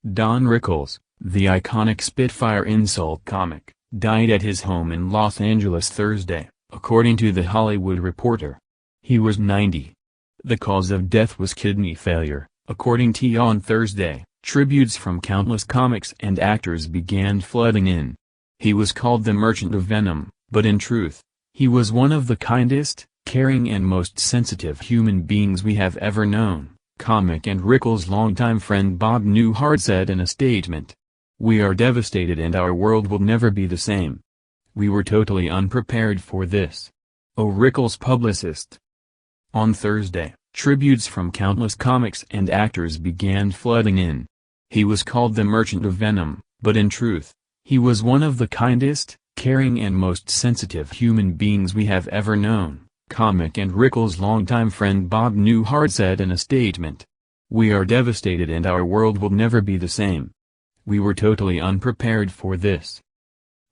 Don Rickles, the iconic Spitfire insult comic, died at his home in Los Angeles Thursday, according to The Hollywood Reporter. He was 90. The cause of death was kidney failure, according to on Thursday. Tributes from countless comics and actors began flooding in. He was called the Merchant of Venom, but in truth, he was one of the kindest, caring and most sensitive human beings we have ever known, comic and Rickles' longtime friend Bob Newhart said in a statement. "We are devastated and our world will never be the same. We were totally unprepared for this." Rickles' publicist. On Thursday, tributes from countless comics and actors began flooding in. He was called the Merchant of Venom, but in truth, he was one of the kindest, caring and most sensitive human beings we have ever known, comic and Rickles' longtime friend Bob Newhart said in a statement. "We are devastated and our world will never be the same. We were totally unprepared for this."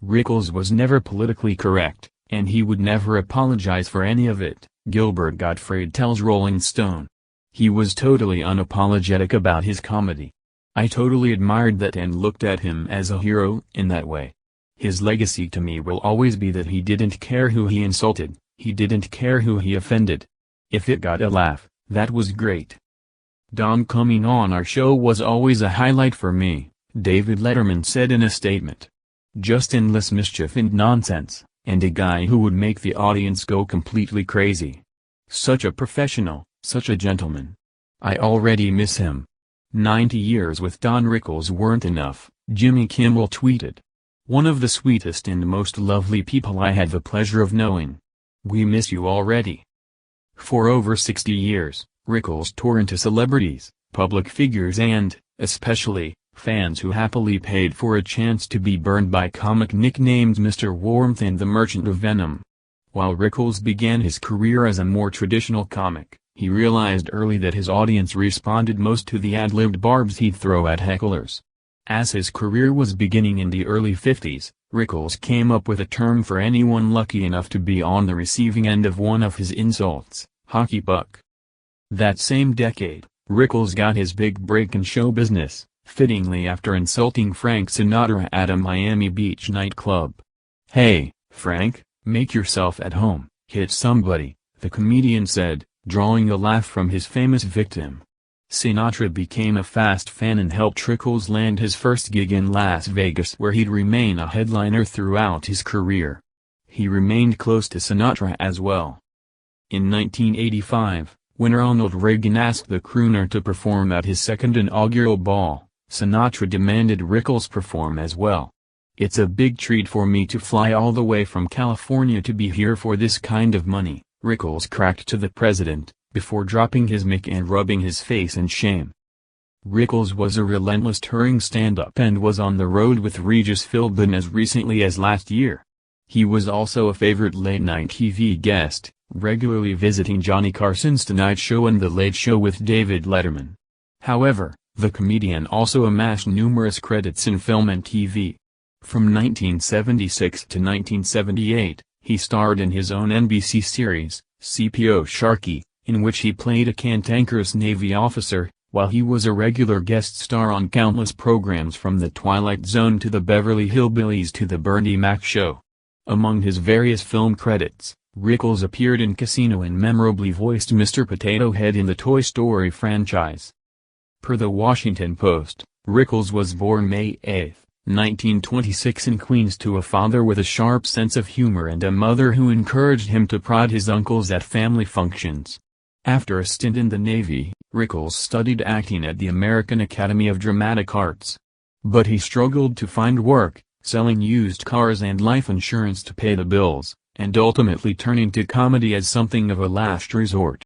Rickles was never politically correct, and he would never apologize for any of it, Gilbert Gottfried tells Rolling Stone. He was totally unapologetic about his comedy. "I totally admired that and looked at him as a hero in that way. His legacy to me will always be that he didn't care who he insulted, he didn't care who he offended. If it got a laugh, that was great. Don coming on our show was always a highlight for me," David Letterman said in a statement. "Just endless mischief and nonsense, and a guy who would make the audience go completely crazy. Such a professional, such a gentleman. I already miss him." 90 years with Don Rickles weren't enough, Jimmy Kimmel tweeted. "One of the sweetest and most lovely people I had the pleasure of knowing. We miss you already." For over 60 years, Rickles tore into celebrities, public figures and, especially, fans who happily paid for a chance to be burned by comic nicknamed Mr. Warmth and the Merchant of Venom. While Rickles began his career as a more traditional comic, he realized early that his audience responded most to the ad-libbed barbs he'd throw at hecklers. As his career was beginning in the early 50s, Rickles came up with a term for anyone lucky enough to be on the receiving end of one of his insults, hockey puck. That same decade, Rickles got his big break in show business, fittingly after insulting Frank Sinatra at a Miami Beach nightclub. "Hey, Frank, make yourself at home, hit somebody," the comedian said, drawing a laugh from his famous victim. Sinatra became a fast fan and helped Rickles land his first gig in Las Vegas where he'd remain a headliner throughout his career. He remained close to Sinatra as well. In 1985, when Ronald Reagan asked the crooner to perform at his second inaugural ball, Sinatra demanded Rickles perform as well. "It's a big treat for me to fly all the way from California to be here for this kind of money," Rickles cracked to the president, before dropping his mic and rubbing his face in shame. Rickles was a relentless touring stand-up and was on the road with Regis Philbin as recently as last year. He was also a favorite late-night TV guest, regularly visiting Johnny Carson's Tonight Show and The Late Show with David Letterman. However, the comedian also amassed numerous credits in film and TV. From 1976 to 1978, he starred in his own NBC series, CPO Sharky, in which he played a cantankerous Navy officer, while he was a regular guest star on countless programs from The Twilight Zone to The Beverly Hillbillies to The Bernie Mac Show. Among his various film credits, Rickles appeared in Casino and memorably voiced Mr. Potato Head in the Toy Story franchise. Per The Washington Post, Rickles was born May 8, 1926 in Queens to a father with a sharp sense of humor and a mother who encouraged him to prod his uncles at family functions. After a stint in the Navy, Rickles studied acting at the American Academy of Dramatic Arts. But he struggled to find work, selling used cars and life insurance to pay the bills, and ultimately turning to comedy as something of a last resort.